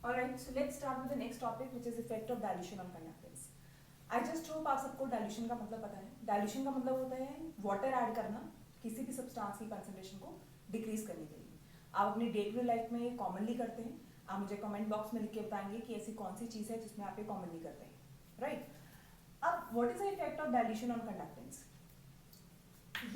Alright, so let's start with the next topic, which is effect of dilution on conductance. I just hope आप सबको dilution का मतलब पता है. Dilution का मतलब होता है water ऐड करना किसी भी सब्सटेंस की कंसंट्रेशन को डिक्रीज करने के लिए. आप अपनी डे टू डे लाइफ में ये कॉमनली करते हैं. आप मुझे कमेंट बॉक्स में लिख के बताएंगे कि ऐसी कौन सी चीज़ है जिसमें आप ये कॉमनली करते हैं, राइट? अब what is the effect of dilution on conductance?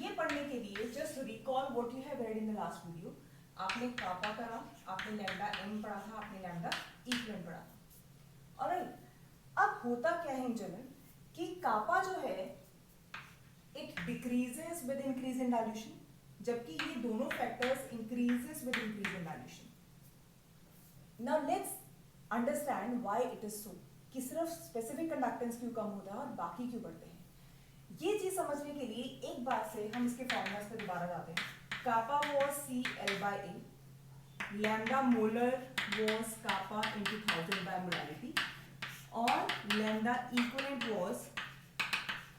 ये पढ़ने के लिए just recall what you have read in the last video. आपने कापा करा, आपने लैम्डा एम पढ़ा था, आपने लैम्डा इक्विवेलेंट पढ़ा था. ऑलराइट, अब होता क्या है इन जनरल कि कापा जो है it decreases with increase in dilution, जबकि ये दोनों factors increases with increase in dilution. Now let's understand why it is so, कि सिर्फ स्पेसिफिक कंडक्टेंस क्यों कम होता है और बाकी क्यों बढ़ते हैं. ये चीज समझने के लिए एक बार से हम इसके फॉर्मूलाज पर दोबारा जाते हैं. Kappa was CL/A, lambda molar was kappa into 1000 by molarity, और lambda equivalent was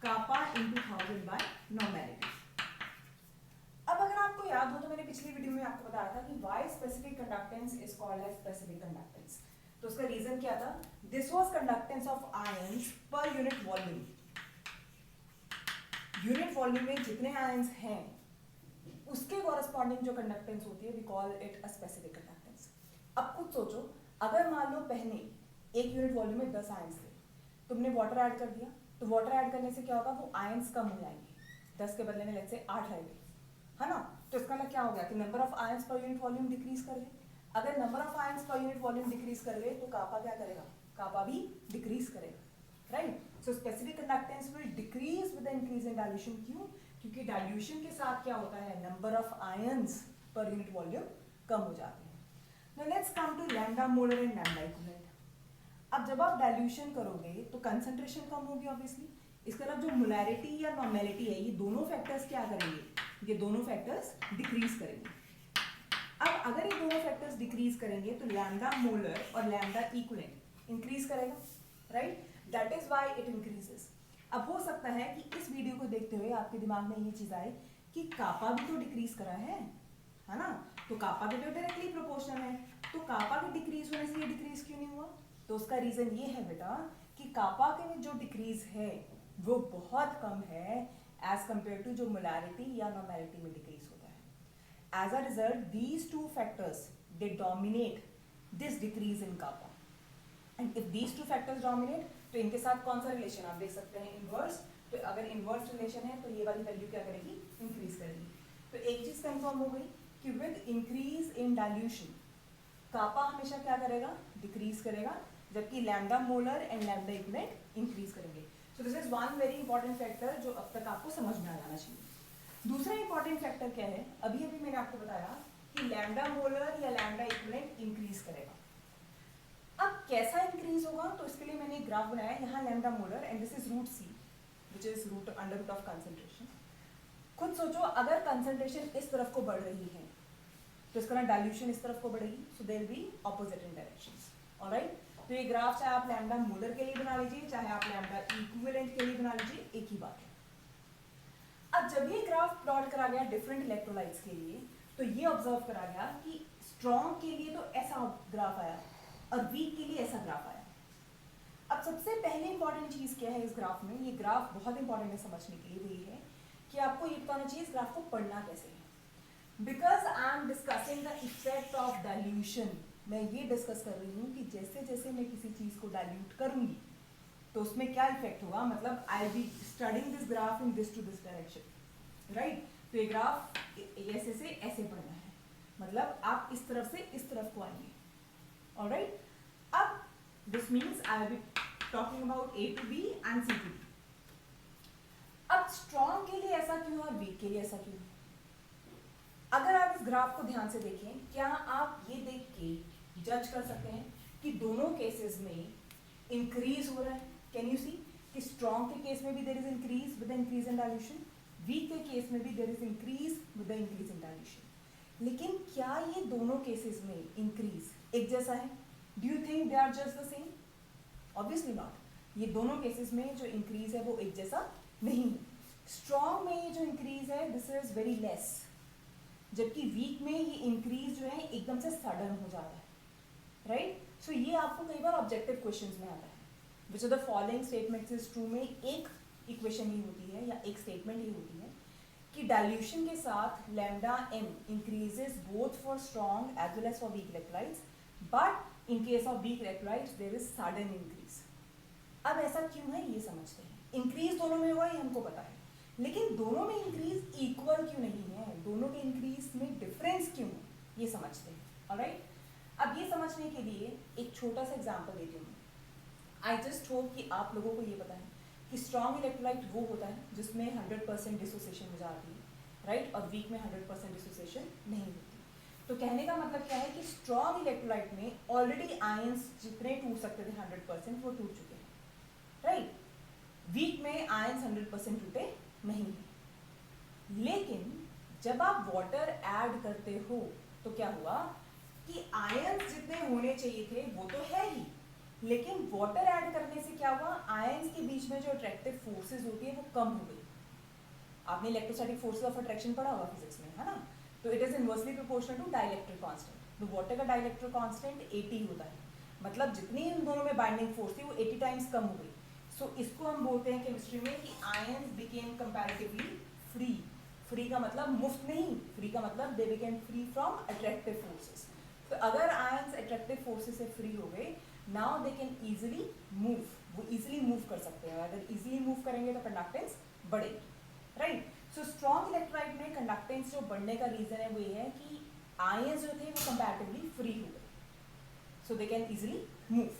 kappa into 1000 by normality. अब अगर आपको याद हो तो मैंने पिछली वीडियो में आपको बताया था कि why specific conductance is called as specific conductance. तो उसका रीजन क्या था? This was conductance of ions per unit volume. Unit volume में जितने आयंस हैं उसके कॉरेस्पॉन्डिंग जो कंडक्टेंस होती है we call it a specific conductance. अब कुछ सोचो, अगर मान लो पहले एक यूनिट वॉल्यूम में 10 आयंस थे, तुमने वाटर ऐड कर दिया, तो वाटर ऐड करने से क्या होगा, वो आयंस कम हो जाएंगे. 10 के बदले में लेट्स से 8 रह गए, है ना? तो इसका मतलब क्या हो गया कि number of ions per unit volume decrease कर गए. अगर number of ions per unit volume decrease कर गए तो कापा क्या करेगा? कापा भी डिक्रीज करेगा, right? So specific conductance will decrease with the increase in dilution. क्यों? क्योंकि डाइल्यूशन के साथ क्या होता है, number of ions per unit volume कम हो जाते हैं. Now let's come to lambda molar and lambda equivalent. अब जब आप डाइल्यूशन करोगे तो कंसंट्रेशन कम होगी ऑब्वियसली. इसके अलावा जो मोलैरिटी या नॉर्मेलिटी है, ये दोनों फैक्टर्स क्या करेंगे? ये दोनों फैक्टर्स डिक्रीज करेंगे. अब अगर ये दोनों फैक्टर्स डिक्रीज करेंगे तो लैम्डा मोलर और लैम्डा इक्विवेलेंट इंक्रीज करेगा, right? That is why it increases. अब हो सकता है कि इस वीडियो को देखते हुए आपके दिमाग में ये चीज आए कि कापा भी तो डिक्रीज करा है ना? तो कापा के तो डायरेक्टली प्रोपोर्शनल है, तो कापा के डिक्रीज होने से ये डिक्रीज क्यों नहीं हुआ? तो उसका रीजन ये है बेटा कि कापा के में जो डिक्रीज है वो बहुत कम है एज कंपेयर टू जो मोलैरिटी या नॉर्मेलिटी में डिक्रीज होता है. As a result, these two factors they dominate this decrease in kappa. And if these two factors dominate, तो इनके साथ कौन सा रिलेशन आप देख सकते हैं? इनवर्स. तो अगर इनवर्स रिलेशन है तो ये वाली वैल्यू क्या करेगी? इंक्रीज करेगी. तो एक चीज कंफर्म हो गई कि with increase in dilution kappa हमेशा क्या करेगा? डिक्रीज करेगा, जबकि lambda molar and lambda equivalent increase करेंगे. So this is one very important factor जो अब तक आपको समझ में आ जाना चाहिए. दूसरा इंपॉर्टेंट फैक्टर क्या है? अभी अभी मैंने आपको बताया कि लैम्डा मोलर या लैम्डा इक्विवेलेंट इंक्रीज करेगा. अब कैसा इंक्रीज होगा? तो इसके लिए मैंने एक ग्राफ बनाया. यहाँ lambda molar and this is root C which is root under root of concentration. खुद सोचो, अगर कंसंट्रेशन इस तरफ को बढ़ रही है तो इसका ना डाइल्यूशन इस तरफ को बढ़ेगी, so there be opposite in directions. Alright, तो ये ग्राफ चाहे आप लैम्डा मोलर के लिए बना लीजिए, चाहे आप लैम्डा इक्विवेलेंट के लिए बना लीजिए, एक ही बात है. अब जब ये ग्राफ प्लॉट करा गया डिफरेंट इलेक्ट्रोलाइट्स के लिए, तो ये ऑब्जर्व करा गया कि स्ट्रॉन्ग के लिए तो ऐसा ग्राफ आया और वीक के लिए ऐसा ग्राफ आया. अब सबसे पहले इंपॉर्टेंट चीज क्या है इस ग्राफ में? ये ग्राफ बहुत इंपॉर्टेंट है समझने के लिए. वही है कि आपको ये बताना चाहिए इस ग्राफ को पढ़ना कैसे है. Because I am discussing the effect of dilution. मैं ये डिस्कस कर रही हूँ कि जैसे जैसे मैं किसी चीज को डाइल्यूट करूंगी तो उसमें क्या इफेक्ट होगा. मतलब I be studying this graph in this to this direction, right? तो ये ग्राफ ऐसे से ऐसे बढ़ना है, मतलब आप इस तरफ से इस तरफ को आएंगे. ऑलराइट, अब this means I will be talking about A to B and C to B. अब स्ट्रॉन्ग के लिए ऐसा क्यों और वीक के लिए ऐसा क्यों? अगर आप इस ग्राफ को ध्यान से देखें, क्या आप ये देख के जज कर सकते हैं कि दोनों केसेस में इंक्रीज हो रहा है? कैन यू सी कि स्ट्रॉन्ग के केस में भी there is increase with the increase in dilution, weak के केस में भी there is increase with the increase in dilution. लेकिन क्या ये दोनों केसेस में इंक्रीज एक जैसा है? Do you think they are just the same? Obviously not. ये दोनों केसेस में जो इंक्रीज है वो एक जैसा नहीं है. स्ट्रॉन्ग में ये जो इंक्रीज है दिस इज वेरी लेस, जबकि वीक में ये इंक्रीज जो है एकदम से सडन हो जाता है. राइट? सो ये आपको कई बार ऑब्जेक्टिव क्वेश्चंस में आता है, which of the following statements is true में एक इक्वेशन ही होती है या एक स्टेटमेंट ही होती है कि डाइल्यूशन के साथ lambda M increases both for strong as well as for weak electrolytes, but in case of weak electrolytes there is sudden increase. अब ऐसा क्यों है ये समझते हैं। इंक्रीज दोनों में हुआ ये हमको पता है, लेकिन दोनों में इंक्रीज इक्वल क्यों नहीं है, दोनों के इंक्रीज में डिफरेंस क्यों है, ये समझते हैं। ऑलराइट, अब ये समझने के लिए एक छोटा सा एग्जांपल देती हूँ। आई जस्ट होप कि आप लोगों को ये पता है कि स्ट्रॉन्ग इलेक्ट्रोलाइट वो होता है जिसमें 100% डिसोसिएशन हो जाती है, राइट, और वीक में 100% डिसोसिएशन नहीं होती। तो कहने का मतलब क्या है कि स्ट्रॉन्ग इलेक्ट्रोलाइट में ऑलरेडी आयंस जितने टूट सकते थे 100% वो टूट चुके हैं, राइट। वीक में आयंस 100% टूटे नहीं है। लेकिन जब आप वाटर ऐड करते हो तो क्या हुआ कि आयंस जितने होने चाहिए थे वो तो है ही, लेकिन वाटर ऐड करने से क्या हुआ, आयंस के बीच में जो अट्रैक्टिव फोर्सेस होती है वो कम हो गई। आपने इलेक्ट्रोस्टैटिक फोर्सेस ऑफ अट्रैक्शन पढ़ा होगा फिजिक्स में, है ना। तो it is inversely proportional to dielectric constant. तो वाटर का डाइलेक्ट्रिक कांस्टेंट 80 होता है, मतलब जितनी इन दोनों में बाइंडिंग फोर्स थी वो 80 टाइम्स कम हो गई। सो इसको हम बोलते हैं केमिस्ट्री में कि ions became comparatively free. Free का मतलब मुफ्त नहीं, फ्री का मतलब they became free from attractive forces. तो अगर आयंस अट्रैक्टिव फोर्सेस से फ्री हो गए, now they can easily move, वो इजीली मूव कर सकते हैं। अगर इजीली मूव करेंगे तो कंडक्टेंस बढ़ेगी, राइट। सो स्ट्रॉन्ग इलेक्ट्रोलाइट में कंडक्टेंस जो बढ़ने का रीजन है वो ये है कि आयंस जो थे वो कंपैरेटिवली फ्री हो गए, सो दे कैन इजीली मूव।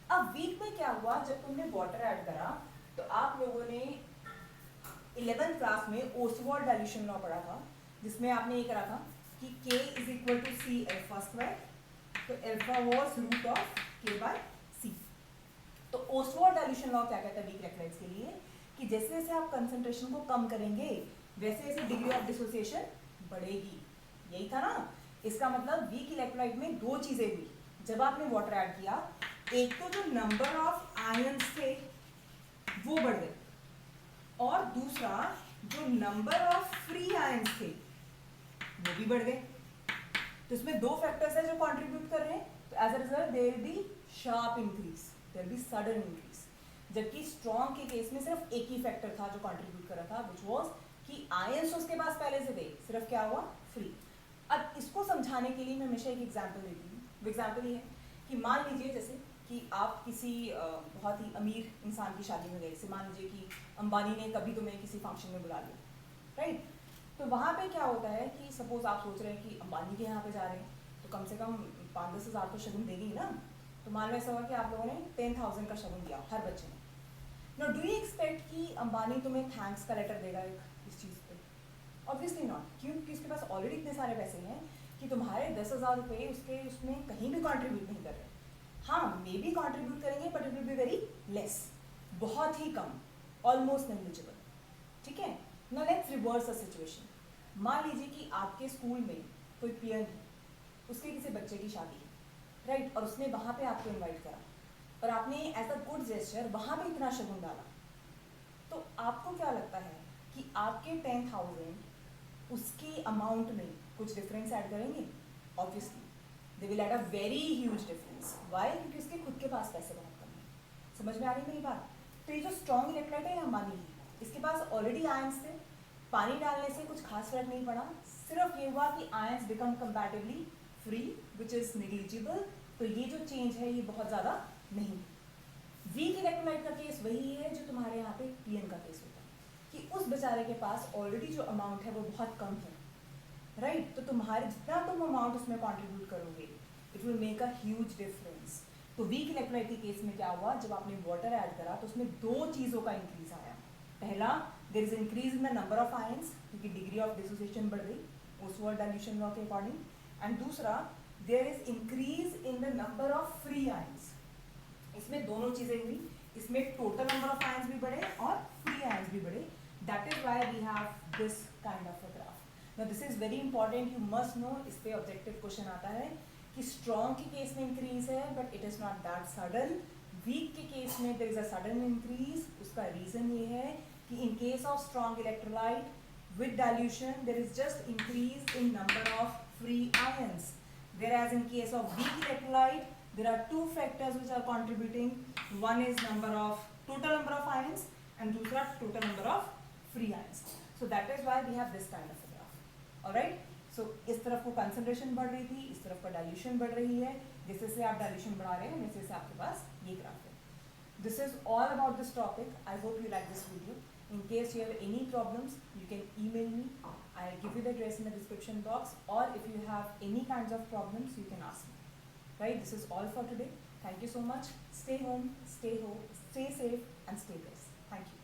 अब वीक में क्या हुआ, जब तुमने वाटर ऐड करा तो आप लोगों ने 11th क्लास में ओसवाल्ड डाइल्यूशन लॉ पढ़ा था, जिसमें आपने ये करा था कि K is equal to C alpha square, तो alpha was root of K by C। तो ओसवाल्ड डाइल्यूशन लॉ क्या कहता है वीक इलेक्ट्रोलाइट्स के लिए कि जैसे जैसे आप कंसंट्रेशन को कम करेंगे वैसे वैसे डिग्री ऑफ डिसोसिएशन बढ़ेगी। यही था ना। इसका मतलब वीक इलेक्ट्रोलाइट में दो चीजें हुई जब आपने वाटर ऐड किया। एक तो जो नंबर ऑफ आयंस थे वो बढ़ गए, और दूसरा जो नंबर ऑफ फ्री आयंस थे वो भी बढ़ गए। तो इसमें दो फैक्टर्स हैं जो कंट्रीब्यूट कर रहे हैं। तो as a result there will be sharp increase, there will be sudden increase. जबकि स्ट्रॉन्ग के केस में सिर्फ एक ही फैक्टर था जो कंट्रीब्यूट कर रहा था, व्हिच वाज कि आयंस उसके पास पहले से थे, सिर्फ क्या हुआ, फ्री। अब इसको समझाने के लिए मैं हमेशा एक एग्जांपल देती हूँ। वो एग्जांपल ये है कि मान लीजिए जैसे कि आप किसी बहुत ही अमीर इंसान की शादी में गए, जैसे मान लीजिए कि अंबानी ने कभी तुम्हें किसी फंक्शन में बुला लिया, राइट। तो वहाँ पे क्या होता है कि सपोज आप सोच रहे हैं कि अंबानी के यहाँ पे जा रहे हैं तो कम से कम 5-10 हज़ार तो शगुन देगी ना। तो मान लो ऐसा हुआ कि आप लोगों ने 10,000 का शगुन दिया हर बच्चे ने। नाउ डू यू एक्सपेक्ट कि अंबानी तुम्हें थैंक्स का लेटर देगा इस चीज़ पे? ऑब्वियसली नॉट, क्योंकि उसके पास ऑलरेडी इतने सारे पैसे हैं कि तुम्हारे 10,000 रुपये उसके उसमें कहीं भी कॉन्ट्रीब्यूट नहीं कर रहे। हाँ, मे बी कॉन्ट्रीब्यूट करेंगे but it will be very less, बहुत ही कम, ऑलमोस्ट नेग्लिजिबल, ठीक है। Now let's reverse a situation. मान लीजिए कि आपके स्कूल में कोई पियन है, उसके किसी बच्चे की शादी है, राइट, और उसने वहाँ पे आपको इनवाइट करा और आपने एज अ गुड जेस्चर वहाँ पे इतना शगुन डाला। तो आपको क्या लगता है कि आपके 10,000 उसके अमाउंट में कुछ डिफरेंस ऐड करेंगे? Obviously they will add a very huge difference. Why? क्योंकि उसके खुद के पास पैसे बहुत कम है। समझ में आ रही मेरी बात? तो ये जो स्ट्रॉन्ग इलेक्ट्रोलाइट है अंबानी की, इसके पास ऑलरेडी आयंस थे, पानी डालने से कुछ खास फर्क नहीं पड़ा, सिर्फ ये हुआ कि ions become comparatively free which is negligible. तो ये जो चेंज है ये बहुत ज़्यादा नहीं। वीक इलेक्ट्रोलाइट का केस वही है जो तुम्हारे यहाँ पे पीएन का केस होता है कि उस बेचारे के पास ऑलरेडी जो अमाउंट है वो बहुत कम है, राइट। तो तुम्हारे जितना तुम अमाउंट उसमें कंट्रीब्यूट करोगे it will make a huge difference. तो वीक इलेक्ट्रोलाइट के केस में क्या हुआ, जब आपने वाटर ऐड करा तो उसमें दो चीज़ों का इंक्रीज आया। पहला, there is increase in the number of ions क्योंकि डिग्री ऑफ डिसोसिएशन बढ़ गई ओसवाल्ड डाइल्यूशन लॉ के अकॉर्डिंग, एंड दूसरा there is increase in the number of free ions. इसमें दोनों चीजें हुई, इसमें टोटल नंबर ऑफ आयंस भी बढ़े और फ्री आयंस भी बढ़े। That is why we have this kind of a graph. Now this is very important, you must know. इस पे ऑब्जेक्टिव क्वेश्चन आता है कि स्ट्रॉन्ग के केस में इंक्रीज है but it is not that sudden. Weak के केस में there is a sudden increase. उसका रीजन ये है कि in case of strong electrolyte with dilution there is just increase in number of free ions, Whereas in case of weak electrolyte, there are two factors which are contributing. One is total number of ions, and दूसरा total number of free ions. So that is why we have this kind of a graph. Alright? So इस तरफ को concentration बढ़ रही थी, इस तरफ का dilution बढ़ रही है. जैसे से आप dilution बढ़ा रहे हैं, वैसे से आपके पास ये graph है. This is all about this topic. I hope you like this video. In case you have any problems, you can email me. I'll give you the address in the description box, or if you have any kinds of problems, you can ask me. Right? This is all for today. Thank you so much. Stay home, stay safe, and stay blessed. Thank you.